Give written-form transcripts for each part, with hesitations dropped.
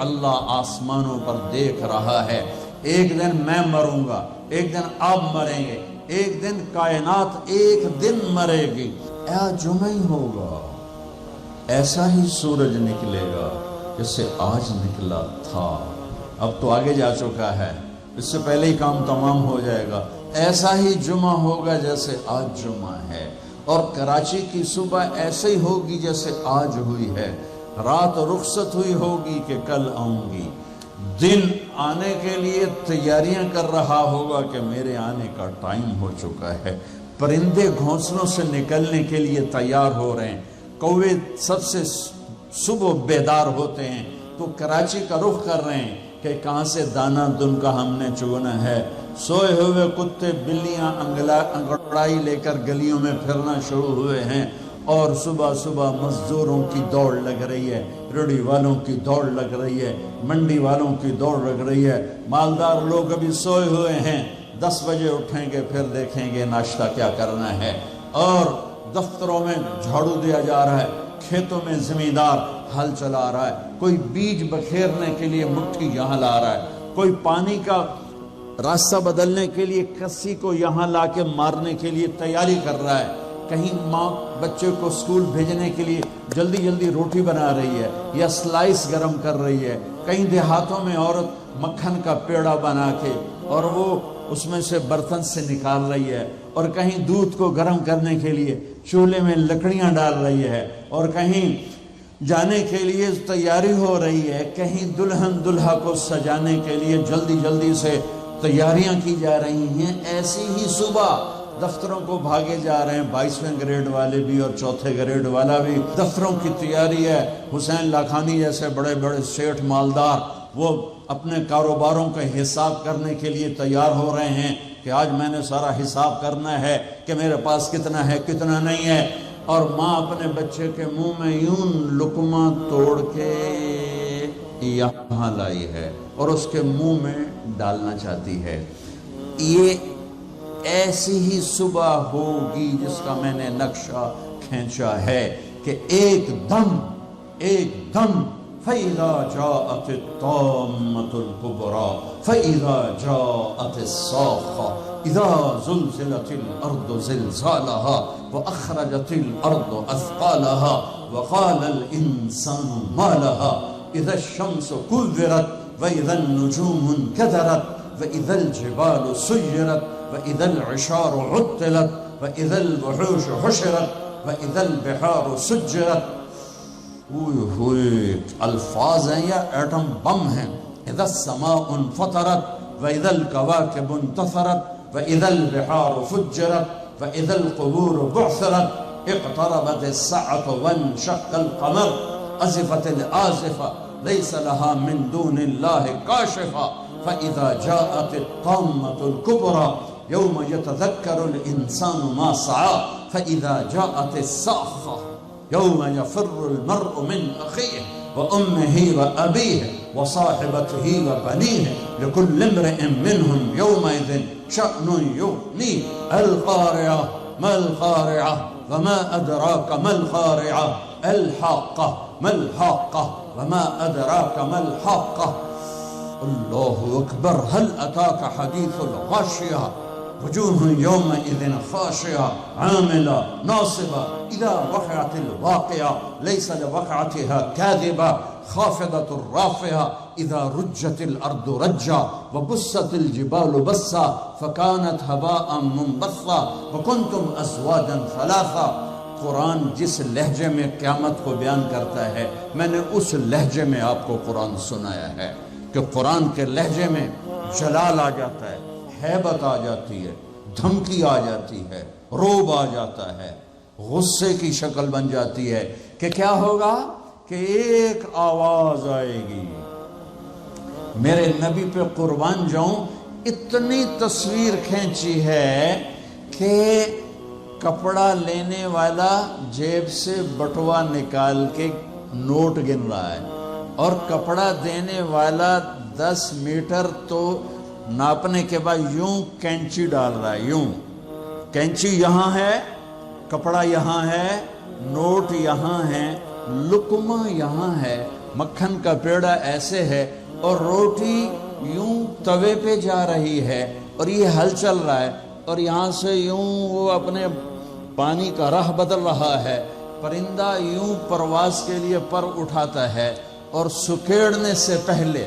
اللہ آسمانوں پر دیکھ رہا ہے۔ ایک دن میں مروں گا، ایک دن آپ مریں گے، ایک دن کائنات ایک دن مرے گی، جمعہ ہی ہوگا، ایسا ہی سورج نکلے گا جیسے آج نکلا تھا۔ اب تو آگے جا چکا ہے، اس سے پہلے ہی کام تمام ہو جائے گا۔ ایسا ہی جمعہ ہوگا جیسے آج جمعہ ہے، اور کراچی کی صبح ایسے ہی ہوگی جیسے آج ہوئی ہے۔ رات رخصت ہوئی ہوگی کہ کل آؤں گی، دن آنے کے لیے تیاریاں کر رہا ہوگا کہ میرے آنے کا ٹائم ہو چکا ہے۔ پرندے گھونسلوں سے نکلنے کے لیے تیار ہو رہے ہیں، کوے سب سے صبح بیدار ہوتے ہیں تو کراچی کا رخ کر رہے ہیں کہ کہاں سے دانہ دن کا ہم نے چگنا ہے۔ سوئے ہوئے کتے بلیاں انگڑائی لے کر گلیوں میں پھرنا شروع ہوئے ہیں، اور صبح صبح مزدوروں کی دوڑ لگ رہی ہے، ریڑھی والوں کی دوڑ لگ رہی ہے، منڈی والوں کی دوڑ لگ رہی ہے۔ مالدار لوگ ابھی سوئے ہوئے ہیں، 10 بجے اٹھیں گے، پھر دیکھیں گے ناشتہ کیا کرنا ہے، اور دفتروں میں جھاڑو دیا جا رہا ہے، کھیتوں میں زمیندار ہل چلا رہا ہے، کوئی بیج بکھیرنے کے لیے مٹھی یہاں لا رہا ہے، کوئی پانی کا راستہ بدلنے کے لیے کسی کو یہاں لا کے مارنے کے لیے تیاری کر رہا ہے، کہیں ماں بچے کو اسکول بھیجنے کے لیے جلدی جلدی روٹی بنا رہی ہے یا سلائس گرم کر رہی ہے، کہیں دیہاتوں میں عورت مکھن کا پیڑا بنا کے اور وہ اس میں سے برتن سے نکال رہی ہے، اور کہیں دودھ کو گرم کرنے کے لیے چولہے میں لکڑیاں ڈال رہی ہے، اور کہیں جانے کے لیے تیاری ہو رہی ہے، کہیں دلہن دلہا کو سجانے کے لیے جلدی جلدی سے تیاریاں کی جا رہی ہیں۔ ایسی ہی صبح دفتروں کو بھاگے جا رہے ہیں، 22ویں گریڈ والے بھی اور 4تھے گریڈ والا بھی، دفتروں کی تیاری ہے۔ حسین لاکھانی جیسے بڑے بڑے سیٹھ مالدار وہ اپنے کاروباروں کا حساب کرنے کے لیے تیار ہو رہے ہیں کہ آج میں نے سارا حساب کرنا ہے کہ میرے پاس کتنا ہے کتنا نہیں ہے، اور ماں اپنے بچے کے منہ میں یوں لقمہ توڑ کے یہاں لائی ہے اور اس کے منہ میں ڈالنا چاہتی ہے۔ یہ ایسی ہی صبح ہوگی جس کا میں نے نقشہ کھینچا ہے کہ ایک دم فَإِذَا جَاءَتِ الطَّامَّةُ الْكُبْرَى فَإِذَا جَاءَتِ الصَّاخَّةُ إِذَا زُلْزِلَتِ الْأَرْضُ زِلْزَالَهَا وَأَخْرَجَتِ الْأَرْضُ أَثْقَالَهَا وَقَالَ الْإِنسَانُ مَا لَهَا إِذَا الشَّمْسُ كُوِّرَتْ وَإِذَا النُّجُومُ انكَدَرَتْ وَإِذَا الْجِبَالُ سُيِّرَتْ وَإِذَا الْعِشَارُ عُطِّلَتْ وَإِذَا الْوُحُوشُ حُشِرَتْ وَإِذَا الْبِحَارُ سُجِّرَتْ۔ ہوئے الفاظ ہیں یا ایٹم بم ہیں۔ اذا السماء انفطرت واذا الكواكب انتثرت واذا البحار فجرت واذا القبور بعثرت اقتربت الساعة وانشق القمر ازفت الآزفة ليس لها من دون الله كاشفة فاذا جاءت الطامة الكبرى يوم يتذكر الانسان ما سعى فاذا جاءت الصاخة يوم يفر المرء من أخيه وأمه وأبيه وصاحبته وبنيه لكل امرئ منهم يومئذ شأن يغنيه القارعة ما القارعة وما أدراك ما القارعة الحاقة ما الحاقة وما أدراك ما الحاقة الله أكبر هل أتاك حديث الغاشية وجوه يومئذ خاشعة عاملة ناصبة إذا وقعت الواقعة ليس لوقعتها كاذبة خافضة رافعة إذا رجت الأرض رجا وبست الجبال بسا فكانت هباء منبثا وكنتم أزواجا ثلاثا۔ قرآن جس لہجے میں قیامت کو بیان کرتا ہے میں نے اس لہجے میں آپ کو قرآن سنایا ہے کہ قرآن کے لہجے میں جلال آ جاتا ہے، ہیبت آ جاتی ہے، دھمکی آ جاتی ہے، روب آ جاتا ہے، غصے کی شکل بن جاتی ہے کہ کیا ہوگا کہ ایک آواز آئے گی۔ میرے نبی پہ قربان جاؤں، اتنی تصویر کھینچی ہے کہ کپڑا لینے والا جیب سے بٹوا نکال کے نوٹ گن رہا ہے اور کپڑا دینے والا 10 میٹر تو ناپنے کے بعد یوں کینچی ڈال رہا ہے، یوں کینچی یہاں ہے، کپڑا یہاں ہے، نوٹ یہاں ہے، لقمہ یہاں ہے، مکھن کا پیڑا ایسے ہے اور روٹی یوں توے پہ جا رہی ہے اور یہ ہل چل رہا ہے اور یہاں سے یوں وہ اپنے پانی کا راہ بدل رہا ہے. پرندہ یوں پرواز کے لیے پر اٹھاتا ہے اور سکیڑنے سے پہلے،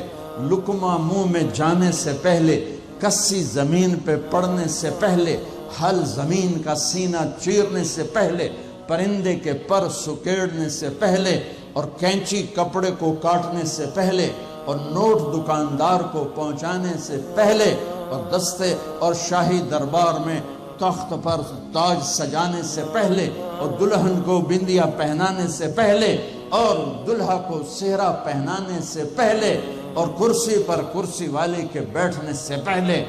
لقمہ منہ میں جانے سے پہلے، کسی زمین پہ پڑنے سے پہلے، ہل زمین کا سینہ چیرنے سے پہلے، پرندے کے پر سکیڑنے سے پہلے اور کینچی کپڑے کو کاٹنے سے پہلے اور نوٹ دکاندار کو پہنچانے سے پہلے اور دستے اور شاہی دربار میں تخت پر تاج سجانے سے پہلے اور دلہن کو بندیا پہنانے سے پہلے اور دلہا کو سہرا پہنانے سے پہلے اور کرسی پر کرسی والے کے بیٹھنے سے پہلے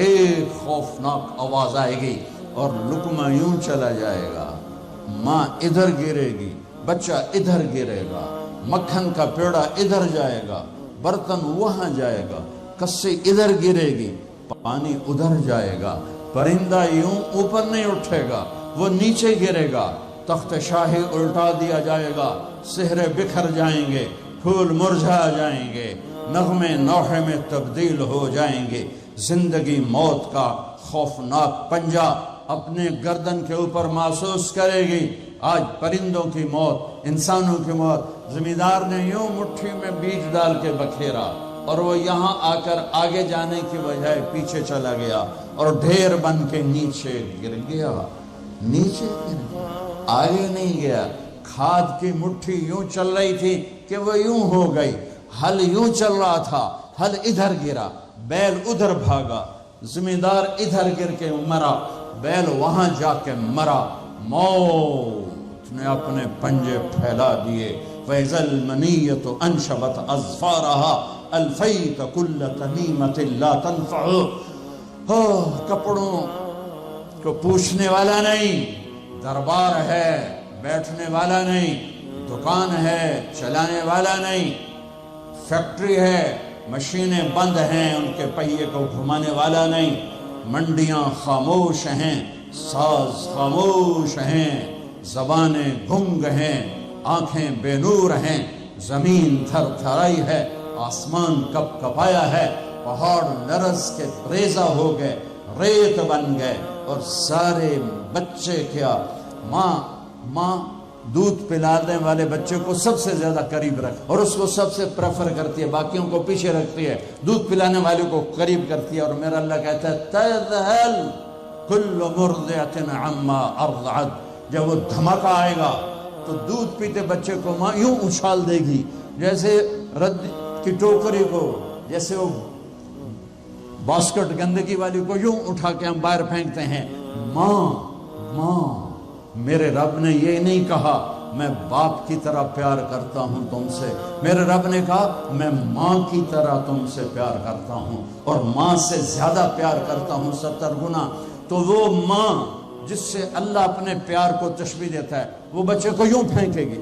ایک خوفناک آواز آئے گی اور لقمہ یوں چلا جائے گا. ماں ادھر گرے گی، بچہ ادھر گرے گا، مکھن کا پیڑا ادھر جائے گا، برتن وہاں جائے گا، کسی ادھر گرے گی، پانی ادھر جائے گا. پرندہ یوں اوپر نہیں اٹھے گا، وہ نیچے گرے گا، تخت شاہی الٹا دیا جائے گا، سہرے بکھر جائیں گے، پھول مرجھا جائیں گے، نغمے نوحے میں تبدیل ہو جائیں گے. زندگی موت کا خوفناک پنجہ اپنے گردن کے اوپر محسوس کرے گی. آج پرندوں کی موت، انسانوں کی موت، زمیندار نے یوں مٹھی میں بیج ڈال کے بکھیرا اور وہ یہاں آ کر آگے جانے کی بجائے پیچھے چلا گیا اور ڈھیر بن کے نیچے گر گیا. نیچے گر گیا، آگے نہیں گیا. کھاد کی مٹھی یوں چل رہی تھی کہ وہ یوں ہو گئی. ہل یوں چل رہا تھا، ہل ادھر گرا، بیل ادھر بھاگا، زمیندار ادھر گر کے مرا، بیل وہاں جا کے مرا. موت نے اپنے پنجے پھیلا دیے. فَإِذَا الْمَنِيَّةُ أَنْشَبَتْ أَظْفَارَهَا أَلْفَيْتَ كُلَّ تَمِيمَةٍ لَا تَنْفَعُ. کپڑوں کو پوچھنے والا نہیں، دربار ہے بیٹھنے والا نہیں، دکان ہے چلانے والا نہیں، فیکٹری ہے مشینیں بند ہیں ان کے پہیے کو گھمانے والا نہیں، منڈیاں خاموش ہیں، ساز خاموش ہیں، زبانیں گنگ ہیں، آنکھیں بے نور ہیں، زمین تھر تھرائی ہے، آسمان کپ کپایا ہے، پہاڑ لرز کے ریزہ ہو گئے، ریت بن گئے اور سارے بچے کیا. ماں دودھ پلانے والے بچے کو سب سے زیادہ قریب رکھ اور اس کو سب سے پریفر کرتی ہے، باقیوں کو پیچھے رکھتی ہے، دودھ پلانے والے کو قریب کرتی ہے. اور میرا اللہ کہتا ہے تذہل کل مرضعۃ عما ارضعت. جب وہ دھماکہ آئے گا تو دودھ پیتے بچے کو ماں یوں اچھال دے گی جیسے رد کی ٹوکری کو، جیسے وہ باسکٹ گندگی والی کو یوں اٹھا کے ہم باہر پھینکتے ہیں. ماں میرے رب نے یہ نہیں کہا میں باپ کی طرح پیار کرتا ہوں تم سے، میرے رب نے کہا میں ماں کی طرح تم سے پیار کرتا ہوں اور ماں سے زیادہ پیار کرتا ہوں 70 گنا. تو وہ ماں جس سے اللہ اپنے پیار کو تشبیہ دیتا ہے وہ بچے کو یوں پھینکے گی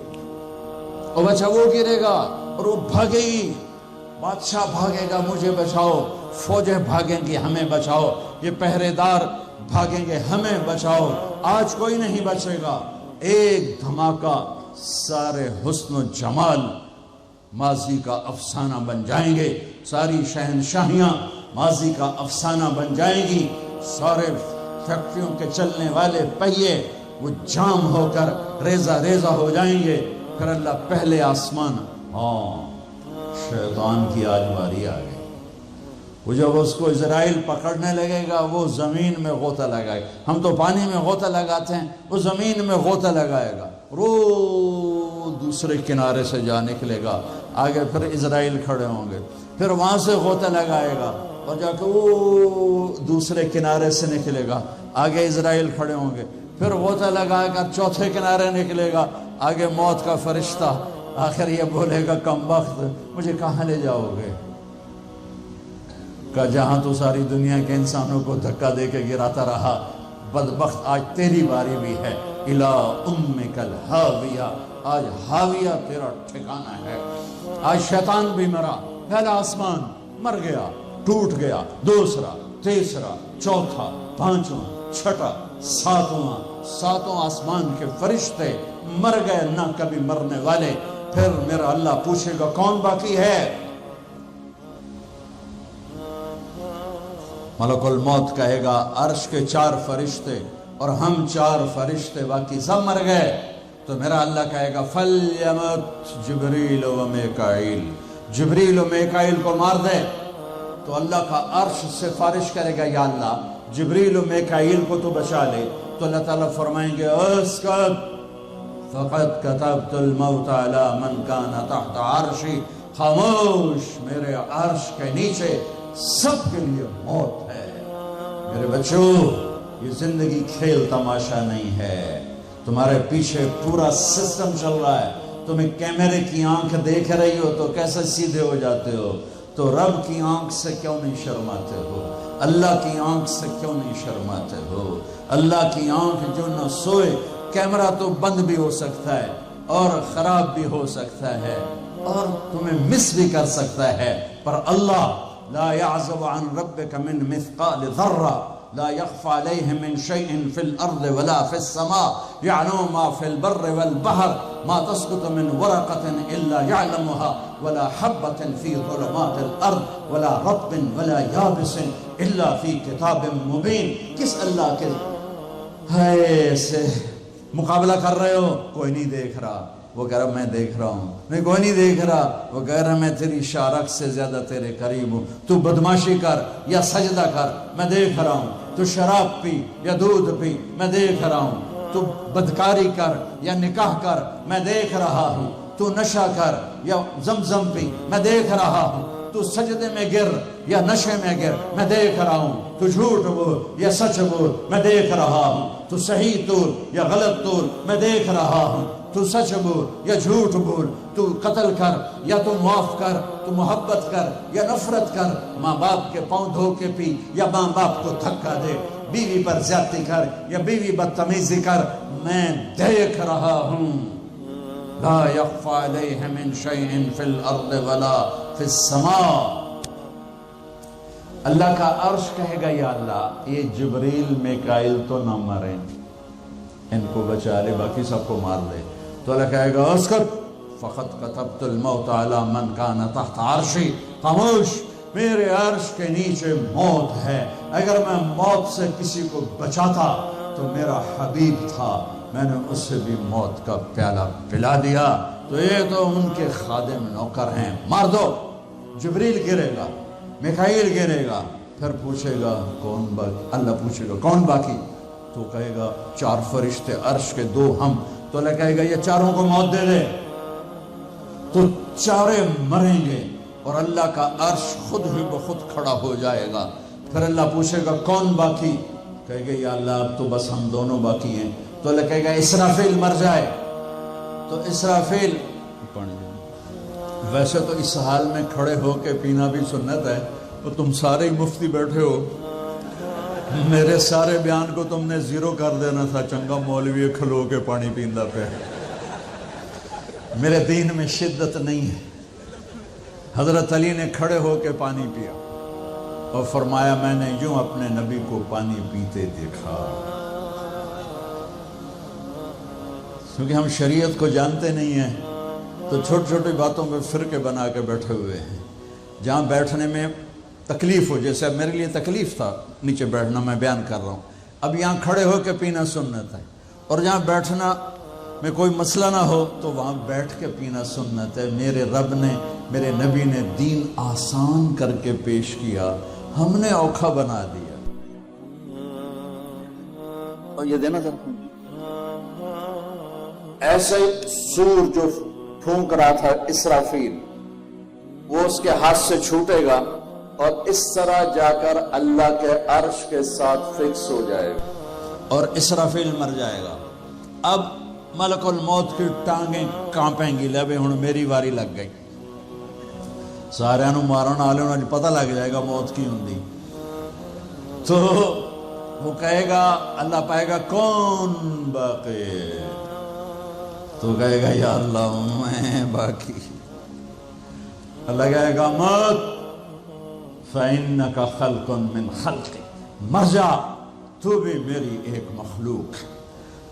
اور بچہ وہ گرے گا اور وہ بھاگے گی. بادشاہ بھاگے گا مجھے بچاؤ، فوجیں بھاگیں گی ہمیں بچاؤ، یہ پہرے دار بھاگیں گے ہمیں بچاؤ. آج کوئی نہیں بچے گا. ایک دھماکہ سارے حسن و جمال ماضی کا افسانہ بن جائیں گے، ساری شہنشاہیاں ماضی کا افسانہ بن جائیں گی، سارے فیکٹریوں کے چلنے والے پہیے وہ جام ہو کر ریزہ ریزہ ہو جائیں گے. پھر اللہ پہلے آسمان، شیطان کی آج باری آ گئی. وہ جب اس کو اسرائیل پکڑنے لگے گا وہ زمین میں غوطہ لگائے گا. ہم تو پانی میں غوطہ لگاتے ہیں، وہ زمین میں غوطہ لگائے گا، دوسرے کنارے سے جا نکلے گا. آگے پھر اسرائیل کھڑے ہوں گے، پھر وہاں سے غوطہ لگائے گا اور جا کے وہ دوسرے کنارے سے نکلے گا. آگے اسرائیل کھڑے ہوں گے، پھر غوطہ لگا کر چوتھے کنارے نکلے گا. آگے موت کا فرشتہ آخر یہ بولے گا کمبخت مجھے کہاں لے جاؤ گے؟ کہ جہاں تو ساری دنیا کے انسانوں کو دھکا دے کے گراتا رہا، بدبخت آج تیری باری بھی ہے. الا امک الہاویہ، آج ہاویہ تیرا ٹھکانہ ہے. آج شیطان بھی مرا، پہلا آسمان مر گیا، ٹوٹ گیا، دوسرا، تیسرا، چوتھا، پانچواں، چھٹا، ساتواں آسمان کے فرشتے مر گئے، نہ کبھی مرنے والے. پھر میرا اللہ پوچھے گا کون باقی ہے؟ ملک الموت کہے گا عرش کے 4 فرشتے اور ہم 4 فرشتے باقی سب مر گئے. تو میرا اللہ کہے گا فَلْيَمُتْ جبریل و میکائیل، جبریل و میکائیل کو مار دے. تو اللہ کا عرش سفارش کرے گا یا اللہ جبریل و میکائیل کو تو بچا لے. تو اللہ تعالیٰ فرمائیں گے اسکت فقد كتبت الموت على من كان تحت عرشی، خاموش، میرے عرش کے نیچے سب کے لیے موت ہے. میرے بچوں، یہ زندگی کھیل تماشا نہیں ہے. تمہارے پیچھے پورا سسٹم چل رہا ہے. تمہیں کیمرے کی آنکھ دیکھ رہی ہو تو کیسے سیدھے ہو جاتے ہو؟ تو رب کی آنکھ سے کیوں نہیں شرماتے ہو؟ اللہ کی آنکھ سے کیوں نہیں شرماتے ہو؟ اللہ کی آنکھ جو نہ سوئے. کیمرہ تو بند بھی ہو سکتا ہے اور خراب بھی ہو سکتا ہے اور تمہیں مس بھی کر سکتا ہے، پر اللہ لا يعزب عن ربك من مثقال ذرة لا يخفى عليه من شيء في الأرض ولا في السماء يعلم ما في البر والبحر ما تسقط من ورقة إلا يعلمها ولا حبة في ظلمات الأرض ولا رطب ولا يابس إلا في كتاب مبين. کس اللہ کے ہے سے مقابلہ کر رہے ہو؟ کوئی نہیں دیکھ رہا. وہ کہہ رہا میں دیکھ رہا ہوں. نہیں کوئی نہیں دیکھ رہا. وہ کہہ رہا میں تیری شارک سے زیادہ تیرے قریب ہوں. تو بدماشی کر یا سجدہ کر، میں دیکھ رہا ہوں. تو شراب پی یا دودھ پی، میں دیکھ رہا ہوں. تو بدکاری کر یا نکاح کر، میں دیکھ رہا ہوں. تو نشہ کر یا زمزم پی، میں دیکھ رہا ہوں. تو سجدے میں گر یا نشے میں گر، میں دیکھ رہا ہوں. تو جھوٹ بول یا سچ بول، میں دیکھ رہا ہوں. تو صحیح طور یا غلط طور، میں دیکھ رہا ہوں. تو سچ بول یا جھوٹ بول، تو قتل کر یا تو معاف کر، تو محبت کر یا نفرت کر. ماں باپ کے پاؤں دھو کے پی یا ماں باپ کو دھکا دے. بیوی پر زیادتی کر یا بیوی بدتمیزی کر، میں دیکھ رہا ہوں. لا يخفى عليه من شيء في الارض ولا في السماء. اللہ کا عرش کہے گا یا اللہ یہ جبریل میکائیل تو نہ مریں، ان کو بچا لے، باقی سب کو مار دے. تو اللہ کہے گا اسکت فقط كتبت الموت على من كان تحت عرشی، خاموش، میرے عرش کے نیچے موت ہے. اگر میں موت سے کسی کو بچاتا تو میرا حبیب تھا، میں نے اس سے بھی موت کا پیالہ پلا دیا. تو یہ تو ان کے خادم نوکر ہیں، مار دو. جبریل گرے گا، میکائیل گرے گا، پھر پوچھے گا کون باقی؟ اللہ پوچھے گا کون باقی؟ تو کہے گا 4 فرشتے عرش کے 2 ہم. تو اللہ کہے گا یہ 4 کو موت دے دے. تو 4 مریں گے اور اللہ کا عرش خود ہی بخود کھڑا ہو جائے گا. پھر اللہ پوچھے گا کون باقی؟ کہے گا یا اللہ اب تو بس ہم دونوں باقی ہیں. تو اللہ کہے گا اسرافیل مر جائے. تو اسرافیل، ویسے تو اس حال میں کھڑے ہو کے پینا بھی سنت ہے، تو تم سارے ہی مفتی بیٹھے ہو، میرے سارے بیان کو تم نے زیرو کر دینا تھا. چنگا مولوی کھلو کے پانی پیندا پہ. میرے دین میں شدت نہیں ہے. حضرت علی نے کھڑے ہو کے پانی پیا اور فرمایا میں نے یوں اپنے نبی کو پانی پیتے دیکھا. کیونکہ ہم شریعت کو جانتے نہیں ہیں تو چھوٹی چھوٹی باتوں میں فرقے بنا کے بیٹھے ہوئے ہیں. جہاں بیٹھنے میں تکلیف ہو، جیسے اب میرے لیے تکلیف تھا نیچے بیٹھنا، میں بیان کر رہا ہوں. اب یہاں کھڑے ہو کے پینا سنت ہے، اور جہاں بیٹھنا میں کوئی مسئلہ نہ ہو تو وہاں بیٹھ کے پینا سنت ہے. میرے رب نے، میرے نبی نے دین آسان کر کے پیش کیا، ہم نے اوکھا بنا دیا. اور یہ دینا ذرا، ایسے سور جو پھونک رہا تھا اسرافیل، وہ اس کے ہاتھ سے چھوٹے گا اور اس طرح جا کر اللہ کے عرش کے ساتھ فکس ہو جائے گا اور اسرافیل مر جائے گا. اب ملک الموت کی ٹانگیں کانپیں گی، لے ہن میری واری لگ گئی. سارے نو مارن والے نو پتہ لگ جائے گا موت کی ہوندی. تو وہ کہے گا، اللہ پائے گا کون باقی؟ تو کہے گا یا اللہ میں باقی. اللہ کہے گا مت فَإِنَّكَ خَلْقٌ مِّن خَلْقِ، مر جا، تو بھی میری ایک مخلوق.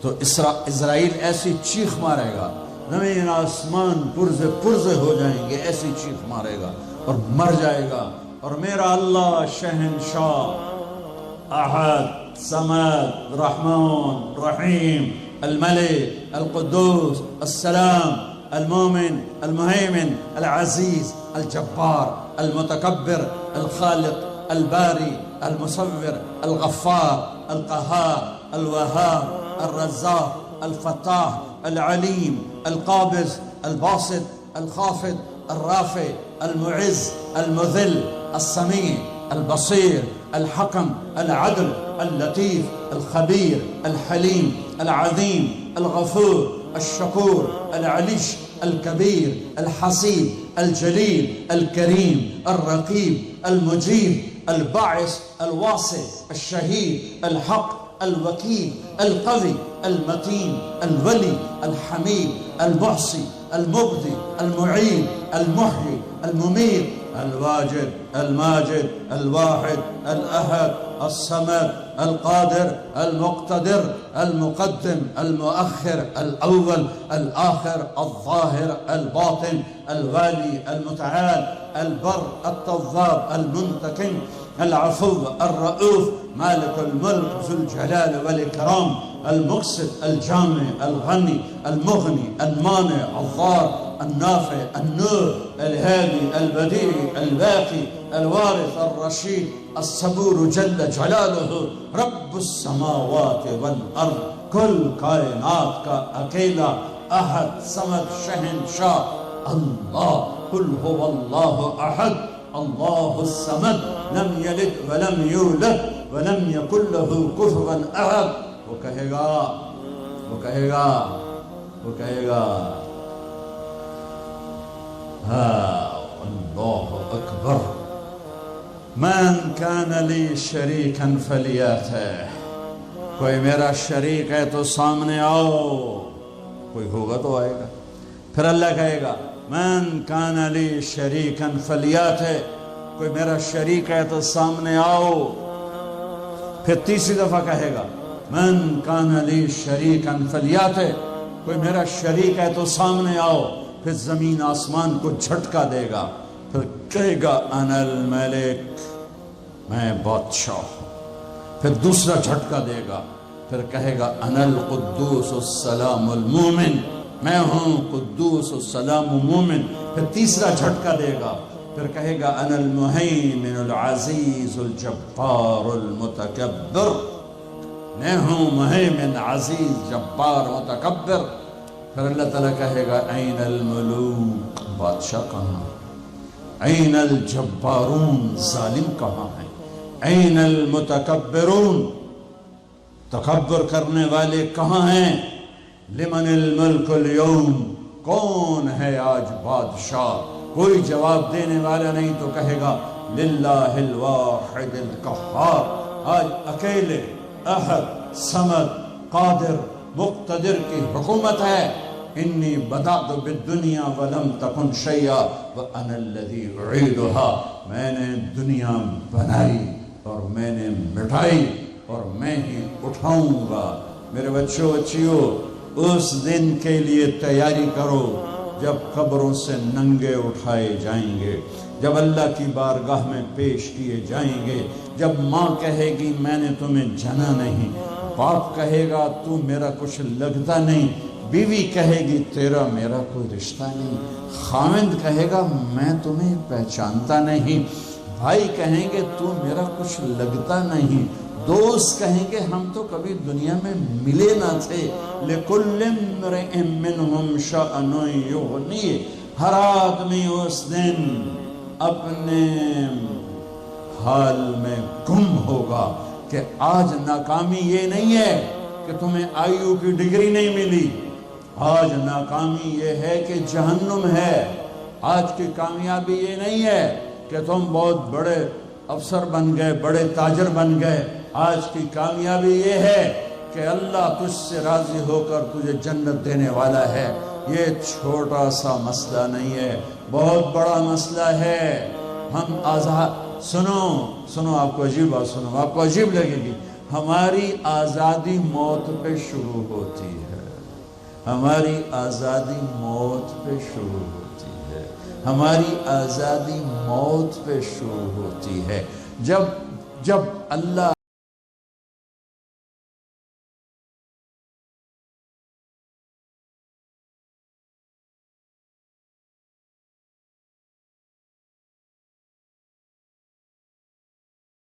تو اسرائیل ایسی چیخ مارے گا زمین آسمان پرزے پرزے ہو جائیں گے، ایسی چیخ مارے گا اور مر جائے گا۔ اور میرا اللہ شہنشاہ، احد، صمد، رحمان، رحیم، الملك، القدوس، السلام، المؤمن، المهيمن، العزيز، الجبار، المتكبر، الخالق، الباري، المصور، الغفار، القهار، الوهاب، الرزاق، الفتاح، العليم، القابض، الباسط، الخافض، الرافع، المعز، المذل، السميع، البصير، الحكم، العدل، اللطيف، الخبير، الحليم، العظيم، الغفور، الشكور، العليش، الكبير، الحسيب، الجليل، الكريم، الرقيب، المجيب، الباعث، الواسع، الشهيد، الحق، الوكيل، القوي، المتين، الولي، الحميد، المحصي، المبدي، المعيد، المحيي، المميت، الواجد، الماجد، الواحد، الأحد، الصمد، القادر، المقتدر، المقدم، المؤخر، الأول، الآخر، الظاهر، الباطن، الوالي، المتعال، البر، التواب، المنتقم، العفو، الرؤوف، مالك الملك، ذو الجلال والإكرام، المقسط، الجامع، الغني، المغني، المانع، الضار، النافع، النور، الهادي، البديع، الباقي، الوارث، الرشيد، الصبور جل جلالہ، رب السماوات والارض، کل کائنات کا اکیلا احد صمد شہنشاہ اللہ، قل هو اللہ احد اللہ الصمد، لم یلد ولم یولد ولم یکن له کفوا احد۔ وہ کہے گا، وہ کہے گا، وہ کہے گا اللہ اکبر، من کان لی شریکا فلیاتہ، کوئی میرا شریک ہے تو سامنے آؤ، کوئی ہوگا تو آئے گا۔ پھر اللہ کہے گا من کان لی شریکا فلیاتہ، کوئی میرا شریک ہے تو سامنے آؤ۔ پھر تیسری دفعہ کہے گا من کان لی شریکا فلیاتہ، کوئی میرا شریک ہے تو سامنے آؤ۔ پھر زمین آسمان کو جھٹکا دے گا، پھر کہے گا انا الملک، میں بادشاہ ہوں۔ پھر دوسرا جھٹکا دے گا، پھر کہے گا انا القدوس السلام المومن، میں ہوں قدوس السلام مومن۔ پھر تیسرا جھٹکا دے گا، پھر کہے گا انا المہیمن العزیز الجبار المتکبر، میں ہوں مہیمن عزیز جبار متکبر۔ پھر اللہ تعالیٰ کہے گا این الملوک، بادشاہ کہاں، این الجبارون، ظالم کہاں ہیں، این المتکبرون، تکبر کرنے والے کہاں ہیں، لمن الملک اليوم، کون ہے آج بادشاہ؟ کوئی جواب دینے والا نہیں تو کہے گا للہ الواحد القہار، آج اکیلے احد صمد قادر مقتدر کی حکومت ہے۔ انی بدأت بالدنیا ولم تکن شیئا وانا الذی اعیدها، میں نے دنیا بنائی اور میں نے مٹائی اور میں ہی اٹھاؤں گا۔ میرے بچوں بچیوں، اس دن کے لیے تیاری کرو جب قبروں سے ننگے اٹھائے جائیں گے، جب اللہ کی بارگاہ میں پیش کیے جائیں گے، جب ماں کہے گی میں نے تمہیں جنا نہیں، باپ کہے گا تو میرا کچھ لگتا نہیں، بیوی کہے گی تیرا میرا کوئی رشتہ نہیں، خاوند کہے گا میں تمہیں پہچانتا نہیں، بھائی کہیں گے تو میرا کچھ لگتا نہیں، دوست کہیں گے ہم تو کبھی دنیا میں ملے نہ تھے۔ لِكُلِّ امْرِئٍ مِّنْهُمْ شَأْنٌ يُغْنِيهِ، ہر آدمی اس دن اپنے حال میں گم ہوگا کہ آج ناکامی یہ نہیں ہے کہ تمہیں آئیو کی ڈگری نہیں ملی، آج ناکامی یہ ہے کہ جہنم ہے، آج کی کامیابی یہ نہیں ہے کہ تم بہت بڑے افسر بن گئے، بڑے تاجر بن گئے، آج کی کامیابی یہ ہے کہ اللہ تجھ سے راضی ہو کر تجھے جنت دینے والا ہے۔ یہ چھوٹا سا مسئلہ نہیں ہے، بہت بڑا مسئلہ ہے۔ ہم آزاد، سنو آپ کو عجیب بات سنو، آپ کو عجیب لگے گی، ہماری آزادی موت پہ شروع ہوتی ہے۔ ہماری آزادی موت پہ شروع ہوتی ہے، ہماری آزادی موت پہ شروع ہوتی ہے۔ جب اللہ